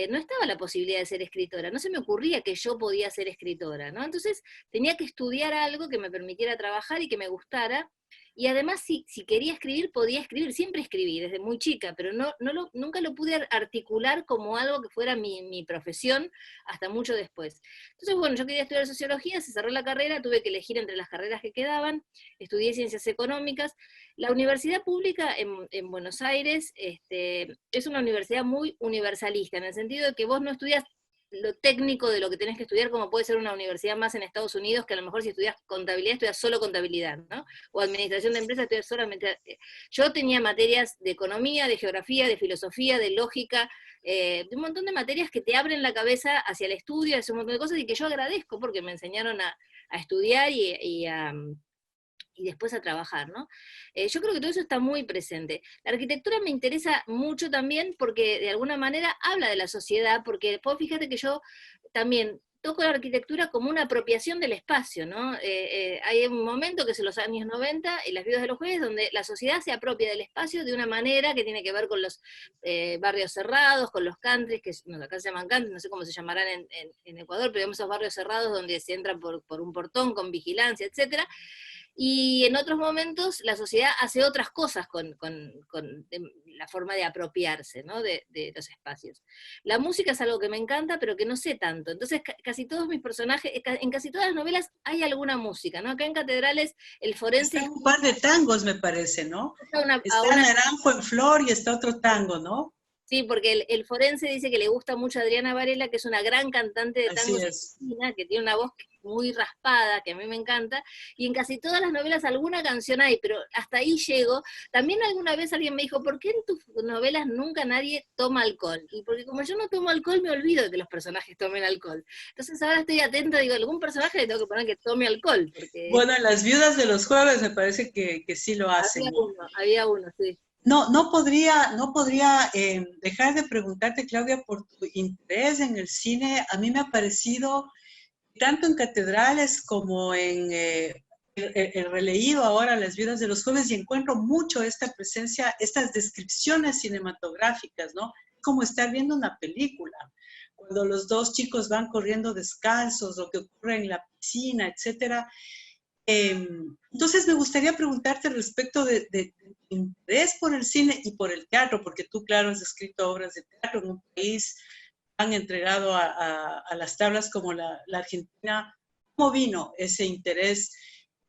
no estaba la posibilidad de ser escritora, no se me ocurría que yo podía ser escritora, ¿no? Entonces tenía que estudiar algo que me permitiera trabajar y que me gustara, y además si quería escribir, podía escribir, siempre escribí desde muy chica, pero nunca lo pude articular como algo que fuera mi profesión hasta mucho después. Entonces, bueno, yo quería estudiar sociología, se cerró la carrera, tuve que elegir entre las carreras que quedaban, estudié ciencias económicas. La universidad pública en Buenos Aires es una universidad muy universalista, en el sentido de que vos no estudias lo técnico de lo que tenés que estudiar, como puede ser una universidad más en Estados Unidos, que a lo mejor si estudias contabilidad, estudias solo contabilidad, ¿no? O administración de empresas, estudias solamente... Yo tenía materias de economía, de geografía, de filosofía, de lógica, de un montón de materias que te abren la cabeza hacia el estudio, hacia un montón de cosas, y que yo agradezco porque me enseñaron a estudiar y después a trabajar, ¿no? Yo creo que todo eso está muy presente. La arquitectura me interesa mucho también porque de alguna manera habla de la sociedad, porque vos fíjate que yo también toco la arquitectura como una apropiación del espacio, ¿no? Hay un momento que es en los años 90, y las vidas de los jueves, donde la sociedad se apropia del espacio de una manera que tiene que ver con los barrios cerrados, con los countries, que acá se llaman countries, no sé cómo se llamarán en Ecuador, pero vemos esos barrios cerrados donde se entra por un portón con vigilancia, etcétera. Y en otros momentos la sociedad hace otras cosas con la forma de apropiarse, ¿no? de los espacios. La música es algo que me encanta, pero que no sé tanto. Entonces casi todos mis personajes, en casi todas las novelas hay alguna música, ¿no? Acá en Catedrales el forense... Está un par de tangos, me parece, ¿no? Está Naranjo en Flor y está otro tango, ¿no? Sí, porque el forense dice que le gusta mucho a Adriana Varela, que es una gran cantante de tangos argentina, que tiene una voz muy raspada, que a mí me encanta, y en casi todas las novelas alguna canción hay, pero hasta ahí llego. También alguna vez alguien me dijo, ¿por qué en tus novelas nunca nadie toma alcohol? Y porque como yo no tomo alcohol, me olvido de que los personajes tomen alcohol. Entonces ahora estoy atenta, digo, algún personaje le tengo que poner que tome alcohol. Porque... Bueno, en Las Viudas de los Jueves me parece que sí lo hacen. Había uno, sí. No podría dejar de preguntarte, Claudia, por tu interés en el cine. A mí me ha parecido, tanto en Catedrales como en el releído ahora, Las Viudas de los Jueves, y encuentro mucho esta presencia, estas descripciones cinematográficas, ¿no? Como estar viendo una película, cuando los dos chicos van corriendo descalzos, lo que ocurre en la piscina, etcétera. Entonces me gustaría preguntarte respecto de interés por el cine y por el teatro, porque tú, claro, has escrito obras de teatro en un país tan entregado a las tablas como la Argentina. ¿Cómo vino ese interés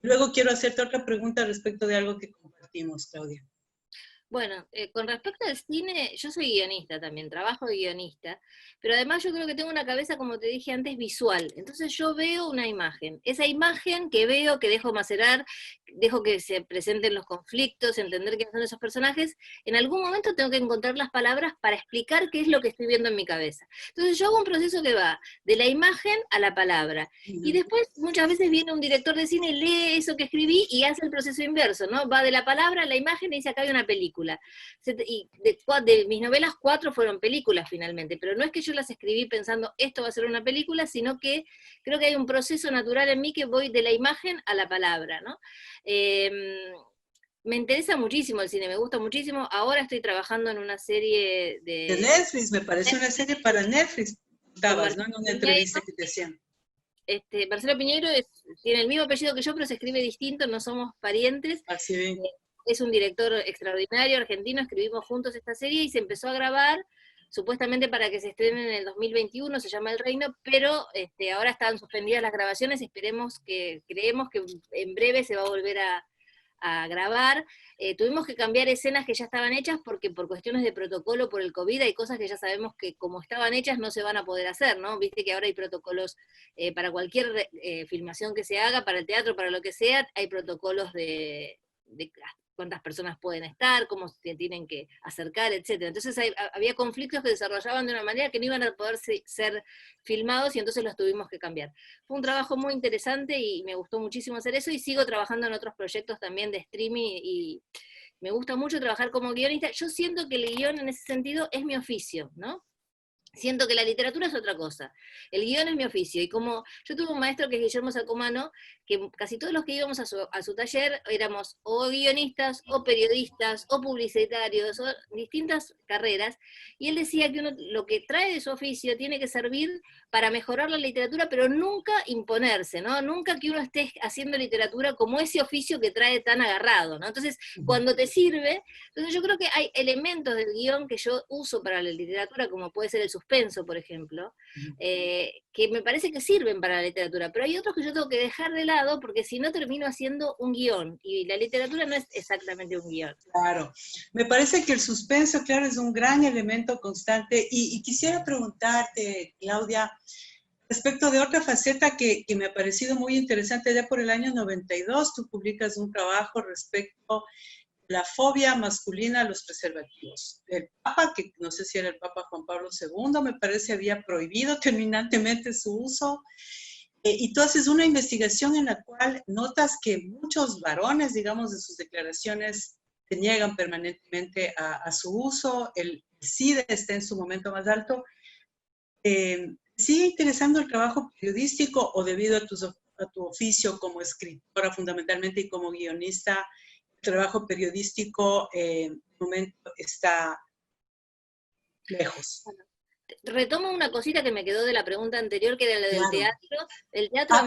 Luego quiero hacerte otra pregunta respecto de algo que compartimos, Claudia. Bueno, con respecto al cine, yo soy guionista también, trabajo de guionista, pero además yo creo que tengo una cabeza, como te dije antes, visual. Entonces yo veo una imagen. Esa imagen que veo, que dejo macerar, dejo que se presenten los conflictos, entender quiénes son esos personajes, en algún momento tengo que encontrar las palabras para explicar qué es lo que estoy viendo en mi cabeza. Entonces yo hago un proceso que va de la imagen a la palabra. Y después muchas veces viene un director de cine, lee eso que escribí y hace el proceso inverso, ¿no? Va de la palabra a la imagen y dice, acá hay una película. Y de mis novelas, 4 fueron películas finalmente, pero no es que yo las escribí pensando esto va a ser una película, sino que creo que hay un proceso natural en mí que voy de la imagen a la palabra, ¿no? Me interesa muchísimo el cine, me gusta muchísimo. Ahora estoy trabajando en una serie de Netflix, me parece una serie para Netflix, estabas, ¿no? En una entrevista que te hacían. Marcelo Piñeiro tiene el mismo apellido que yo, pero se escribe distinto, no somos parientes. Así bien. Es un director extraordinario, argentino, escribimos juntos esta serie y se empezó a grabar, supuestamente para que se estrene en el 2021, se llama El Reino, pero ahora están suspendidas las grabaciones, creemos que en breve se va a volver a grabar. Tuvimos que cambiar escenas que ya estaban hechas porque por cuestiones de protocolo, por el COVID, hay cosas que ya sabemos que como estaban hechas no se van a poder hacer, ¿no? Viste que ahora hay protocolos para cualquier filmación que se haga, para el teatro, para lo que sea, hay protocolos de cuántas personas pueden estar, cómo se tienen que acercar, etcétera. Entonces había conflictos que desarrollaban de una manera que no iban a poder ser filmados y entonces los tuvimos que cambiar. Fue un trabajo muy interesante y me gustó muchísimo hacer eso y sigo trabajando en otros proyectos también de streaming y me gusta mucho trabajar como guionista. Yo siento que el guión en ese sentido es mi oficio, ¿no? Siento que la literatura es otra cosa. El guión es mi oficio. Y como yo tuve un maestro que es Guillermo Sacomano, que casi todos los que íbamos a su taller éramos o guionistas, o periodistas, o publicitarios, o distintas carreras. Y él decía que uno lo que trae de su oficio tiene que servir para mejorar la literatura, pero nunca imponerse, ¿no? Nunca que uno esté haciendo literatura como ese oficio que trae tan agarrado, ¿no? Entonces, cuando te sirve, entonces yo creo que hay elementos del guión que yo uso para la literatura, como puede ser el suspenso, por ejemplo, que me parece que sirven para la literatura, pero hay otros que yo tengo que dejar de lado porque si no termino haciendo un guión, y la literatura no es exactamente un guión. Claro, me parece que el suspenso, claro, es un gran elemento constante, y quisiera preguntarte, Claudia, respecto de otra faceta que me ha parecido muy interesante. Ya por el año 92 tú publicas un trabajo respecto la fobia masculina a los preservativos. El Papa, que no sé si era el Papa Juan Pablo II, me parece había prohibido terminantemente su uso, y tú haces una investigación en la cual notas que muchos varones, digamos, de sus declaraciones se niegan permanentemente a su uso, el SIDA está en su momento más alto. ¿Sigue interesando el trabajo periodístico o debido a tu oficio como escritora fundamentalmente y como guionista, el trabajo periodístico en un momento está lejos? Retomo una cosita que me quedó de la pregunta anterior, que era la del teatro. El teatro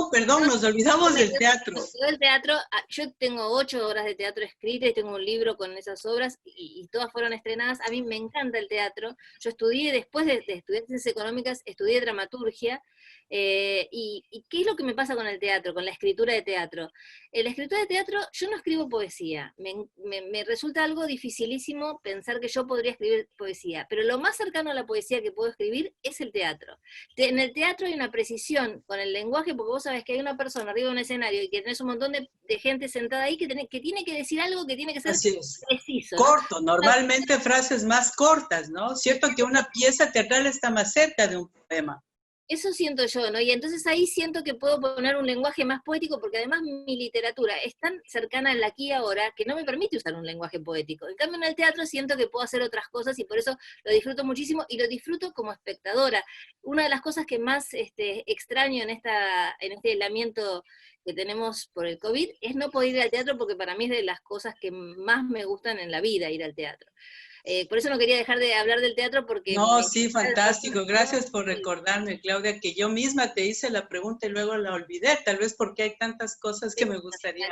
perdón, nos olvidamos del teatro. El teatro, yo tengo 8 horas de teatro escritas y tengo un libro con esas obras y todas fueron estrenadas. A mí me encanta el teatro. Yo estudié, después de estudiar ciencias económicas, estudié dramaturgia. ¿Y qué es lo que me pasa con el teatro, con la escritura de teatro? La escritura de teatro, yo no escribo poesía. Me resulta algo dificilísimo pensar que yo podría escribir poesía, pero lo más cercano a la poesía que puedo escribir es el teatro. En el teatro hay una precisión con el lenguaje, porque vos sabés que hay una persona arriba de un escenario y que tenés un montón de gente sentada ahí que tiene que decir algo que tiene que ser preciso, ¿no? Corto, normalmente frases más cortas, ¿no? Cierto que una pieza teatral está más cerca de un poema. Eso siento yo, ¿no? Y entonces ahí siento que puedo poner un lenguaje más poético, porque además mi literatura es tan cercana al aquí y ahora que no me permite usar un lenguaje poético. En cambio en el teatro siento que puedo hacer otras cosas y por eso lo disfruto muchísimo y lo disfruto como espectadora. Una de las cosas que más extraño en este aislamiento que tenemos por el COVID es no poder ir al teatro, porque para mí es de las cosas que más me gustan en la vida ir al teatro. Por eso no quería dejar de hablar del teatro porque... No, sí, fantástico. Gracias por recordarme, Claudia, que yo misma te hice la pregunta y luego la olvidé, tal vez porque hay tantas cosas que me gustaría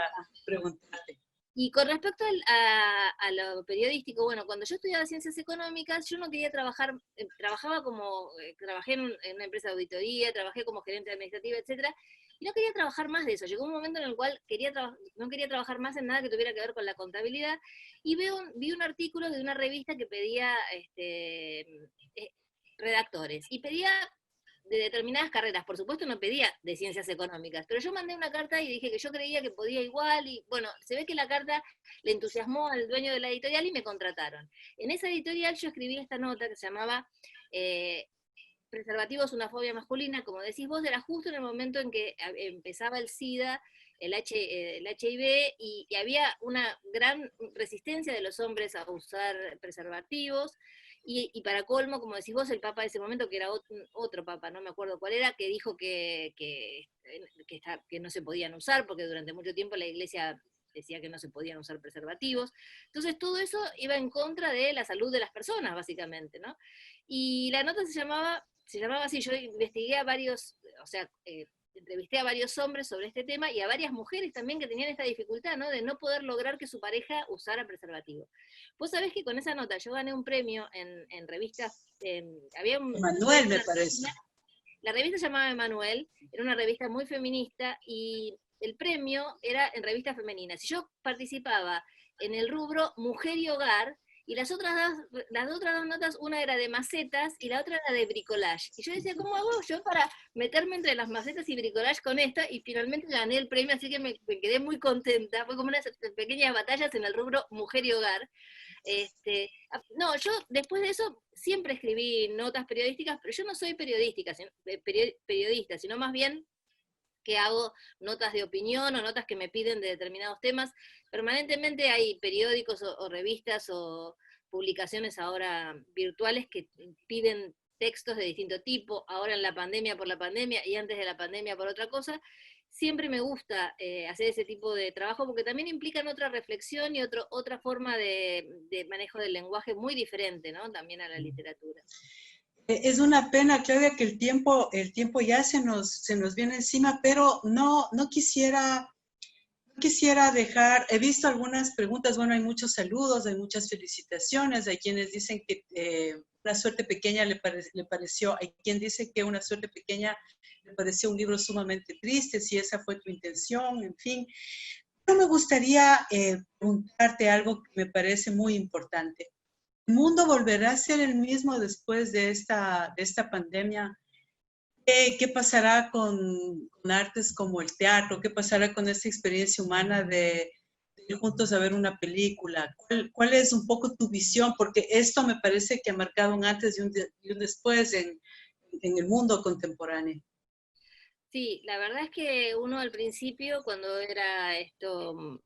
preguntarte. Y con respecto a lo periodístico, bueno, cuando yo estudiaba ciencias económicas, yo no quería trabajar, trabajé en una empresa de auditoría, trabajé como gerente administrativa, etcétera, y no quería trabajar más de eso. Llegó un momento en el cual no quería trabajar más en nada que tuviera que ver con la contabilidad, y vi un artículo de una revista que pedía redactores, y pedía de determinadas carreras. Por supuesto no pedía de ciencias económicas, pero yo mandé una carta y dije que yo creía que podía igual, y bueno, se ve que la carta le entusiasmó al dueño de la editorial y me contrataron. En esa editorial yo escribí esta nota que se llamaba Preservativos, una fobia masculina. Como decís vos, era justo en el momento en que empezaba el SIDA, el HIV, y había una gran resistencia de los hombres a usar preservativos. Y para colmo, como decís vos, el papa de ese momento, que era otro papa, no me acuerdo cuál era, que dijo que no se podían usar, porque durante mucho tiempo la Iglesia decía que no se podían usar preservativos. Entonces todo eso iba en contra de la salud de las personas, básicamente, ¿no? Y la nota se llamaba así. Yo investigué a varios, entrevisté a varios hombres sobre este tema, y a varias mujeres también que tenían esta dificultad, ¿no? De no poder lograr que su pareja usara preservativo. Vos sabés que con esa nota yo gané un premio en revistas, Manuel, me parece. La revista se llamaba Emanuel, era una revista muy feminista, y el premio era en revistas femeninas. Y yo participaba en el rubro Mujer y Hogar, y las otras dos notas, una era de macetas y la otra era de bricolage. Y yo decía, ¿cómo hago yo para meterme entre las macetas y bricolage con esta? Y finalmente gané el premio, así que me quedé muy contenta. Fue como unas pequeñas batallas en el rubro Mujer y Hogar. No, yo después de eso siempre escribí notas periodísticas, pero yo no soy periodista, sino más bien que hago notas de opinión o notas que me piden de determinados temas. Permanentemente hay periódicos o revistas o publicaciones ahora virtuales que piden textos de distinto tipo, ahora en la pandemia por la pandemia, y antes de la pandemia por otra cosa. Siempre me gusta hacer ese tipo de trabajo, porque también implican otra reflexión y otra forma de manejo del lenguaje muy diferente, ¿no? También a la literatura. Es una pena, Claudia, que el tiempo ya se nos viene encima, pero no quisiera dejar, he visto algunas preguntas, bueno, hay muchos saludos, hay muchas felicitaciones, hay quienes dicen que Una suerte pequeña le pareció, hay quien dice que Una suerte pequeña le pareció un libro sumamente triste, si esa fue tu intención, en fin. Pero me gustaría preguntarte algo que me parece muy importante. ¿El mundo volverá a ser el mismo después de esta pandemia? ¿Qué pasará con artes como el teatro? ¿Qué pasará con esta experiencia humana de ir juntos a ver una película? ¿Cuál es un poco tu visión? Porque esto me parece que ha marcado un antes y un después en el mundo contemporáneo. Sí, la verdad es que uno al principio, cuando era esto,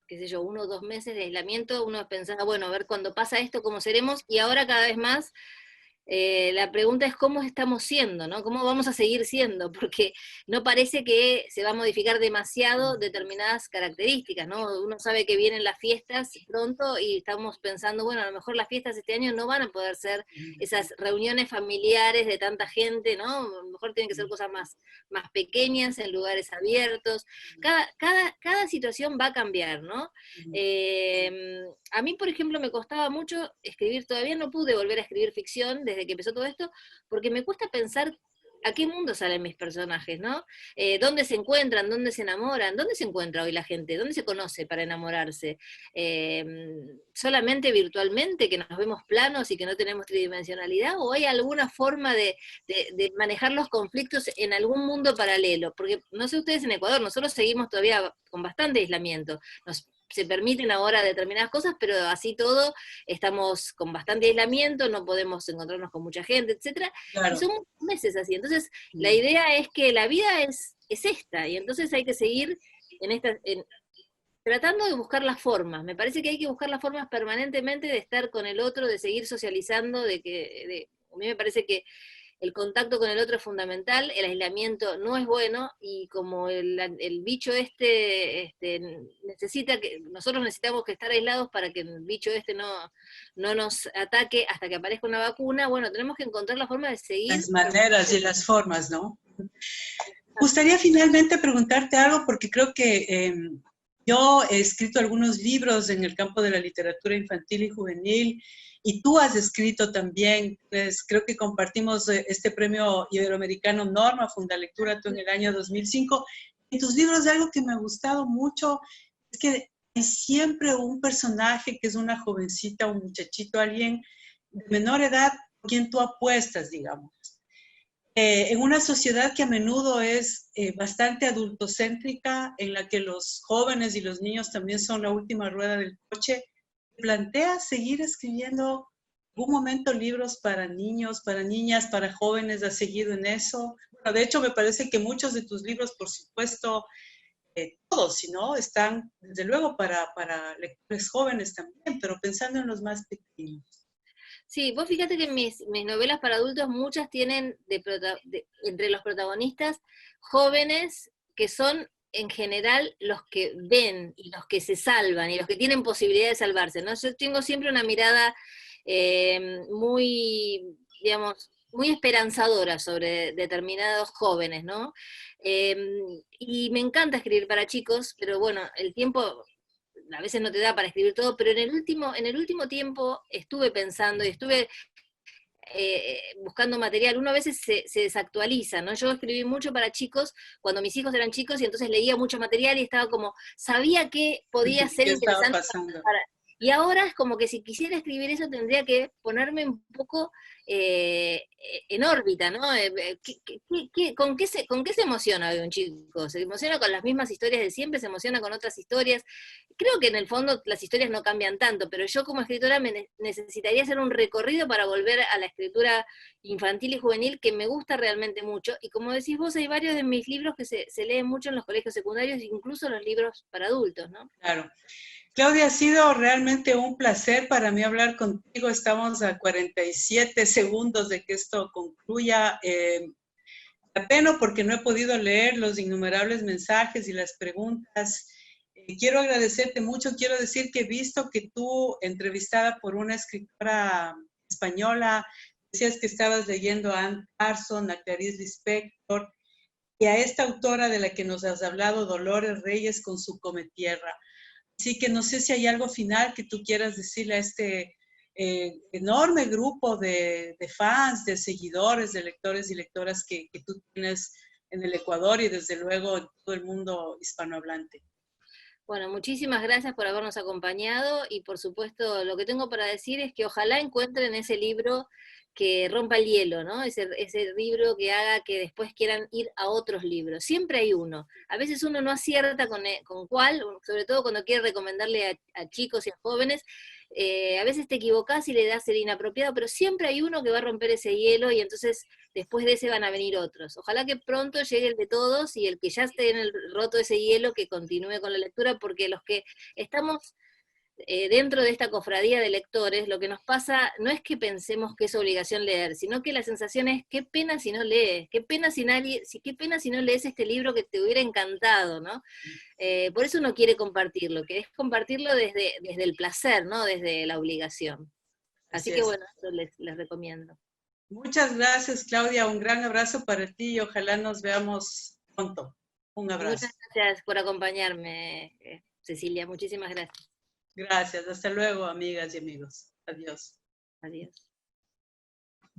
qué sé yo, 1 o 2 meses de aislamiento, uno pensaba, bueno, a ver cuando pasa esto, cómo seremos, y ahora cada vez más la pregunta es cómo estamos siendo, ¿no? ¿Cómo vamos a seguir siendo? Porque no parece que se va a modificar demasiado determinadas características, ¿no? Uno sabe que vienen las fiestas pronto y estamos pensando, bueno, a lo mejor las fiestas este año no van a poder ser esas reuniones familiares de tanta gente, ¿no? A lo mejor tienen que ser cosas más pequeñas, en lugares abiertos. Cada situación va a cambiar, ¿no? A mí, por ejemplo, me costaba mucho escribir, todavía no pude volver a escribir ficción desde que empezó todo esto, porque me cuesta pensar a qué mundo salen mis personajes, ¿no? ¿Dónde se encuentran? ¿Dónde se enamoran? ¿Dónde se encuentra hoy la gente? ¿Dónde se conoce para enamorarse? ¿Solamente virtualmente, que nos vemos planos y que no tenemos tridimensionalidad? ¿O hay alguna forma de manejar los conflictos en algún mundo paralelo? Porque, no sé ustedes en Ecuador, nosotros seguimos todavía con bastante aislamiento. Se permiten ahora determinadas cosas, pero así todo estamos con bastante aislamiento, no podemos encontrarnos con mucha gente, etcétera. Claro. Y son muchos meses así. Entonces, la idea es que la vida es esta, y entonces hay que seguir tratando de buscar las formas. Me parece que hay que buscar las formas permanentemente de estar con el otro, de seguir socializando, a mí me parece que el contacto con el otro es fundamental, el aislamiento no es bueno, y como el bicho nosotros necesitamos que estar aislados para que el bicho no nos ataque hasta que aparezca una vacuna, bueno, tenemos que encontrar la forma de seguir. Las maneras y las formas, ¿no? Me gustaría finalmente preguntarte algo, porque creo que Yo he escrito algunos libros en el campo de la literatura infantil y juvenil, y tú has escrito también, pues, creo que compartimos este premio iberoamericano Norma Fundalectura tú en el año 2005. En tus libros algo que me ha gustado mucho es que hay siempre un personaje que es una jovencita, un muchachito, alguien de menor edad por quien tú apuestas, digamos. En una sociedad que a menudo es bastante adultocéntrica, en la que los jóvenes y los niños también son la última rueda del coche, ¿planteas seguir escribiendo en algún momento libros para niños, para niñas, para jóvenes? ¿Has seguido en eso? Bueno, de hecho, me parece que muchos de tus libros, por supuesto, todos, si no, están desde luego para lectores jóvenes también, pero pensando en los más pequeños. Sí, vos fíjate que mis novelas para adultos muchas tienen entre los protagonistas jóvenes que son en general los que ven y los que se salvan y los que tienen posibilidad de salvarse, ¿no? Yo tengo siempre una mirada muy, digamos, muy esperanzadora sobre determinados jóvenes, ¿no? Y me encanta escribir para chicos, pero bueno, el tiempo a veces no te da para escribir todo, pero en el último tiempo estuve pensando y estuve buscando material. Uno a veces se desactualiza, ¿no? Yo escribí mucho para chicos cuando mis hijos eran chicos y entonces leía mucho material y estaba como, sabía que podía ser ¿Qué estaba interesante pasando? y ahora es como que si quisiera escribir eso tendría que ponerme un poco en órbita, ¿no? ¿Con qué se emociona hoy un chico? ¿Se emociona con las mismas historias de siempre? ¿Se emociona con otras historias? Creo que en el fondo las historias no cambian tanto, pero yo como escritora necesitaría hacer un recorrido para volver a la escritura infantil y juvenil que me gusta realmente mucho. Y como decís vos, hay varios de mis libros que se leen mucho en los colegios secundarios, incluso los libros para adultos, ¿no? Claro. Claudia, ha sido realmente un placer para mí hablar contigo. Estamos a 47 segundos de que esto concluya. La pena porque no he podido leer los innumerables mensajes y las preguntas. Quiero agradecerte mucho. Quiero decir que he visto que tú, entrevistada por una escritora española, decías que estabas leyendo a Anne Carson, a Clarice Lispector y a esta autora de la que nos has hablado, Dolores Reyes, con su Cometierra. Así que no sé si hay algo final que tú quieras decirle a este enorme grupo de fans, de seguidores, de lectores y lectoras que tú tienes en el Ecuador y desde luego en todo el mundo hispanohablante. Bueno, muchísimas gracias por habernos acompañado y por supuesto lo que tengo para decir es que ojalá encuentren ese libro que rompa el hielo, ¿no? Ese libro que haga que después quieran ir a otros libros. Siempre hay uno. A veces uno no acierta con cuál, sobre todo cuando quiere recomendarle a chicos y a jóvenes. A veces te equivocás y le das el inapropiado, pero siempre hay uno que va a romper ese hielo y entonces después de ese van a venir otros. Ojalá que pronto llegue el de todos y el que ya esté en el roto ese hielo, que continúe con la lectura, porque los que estamos dentro de esta cofradía de lectores, lo que nos pasa no es que pensemos que es obligación leer, sino que la sensación es, qué pena si no lees, qué pena si no lees este libro que te hubiera encantado, ¿no? Por eso uno quiere compartirlo, que es compartirlo desde el placer, ¿no? Desde la obligación. Así Así que es. bueno, eso les recomiendo. Muchas gracias, Claudia. Un gran abrazo para ti y ojalá nos veamos pronto. Un abrazo. Muchas gracias por acompañarme, Cecilia. Muchísimas gracias. Gracias. Hasta luego, amigas y amigos. Adiós. Adiós.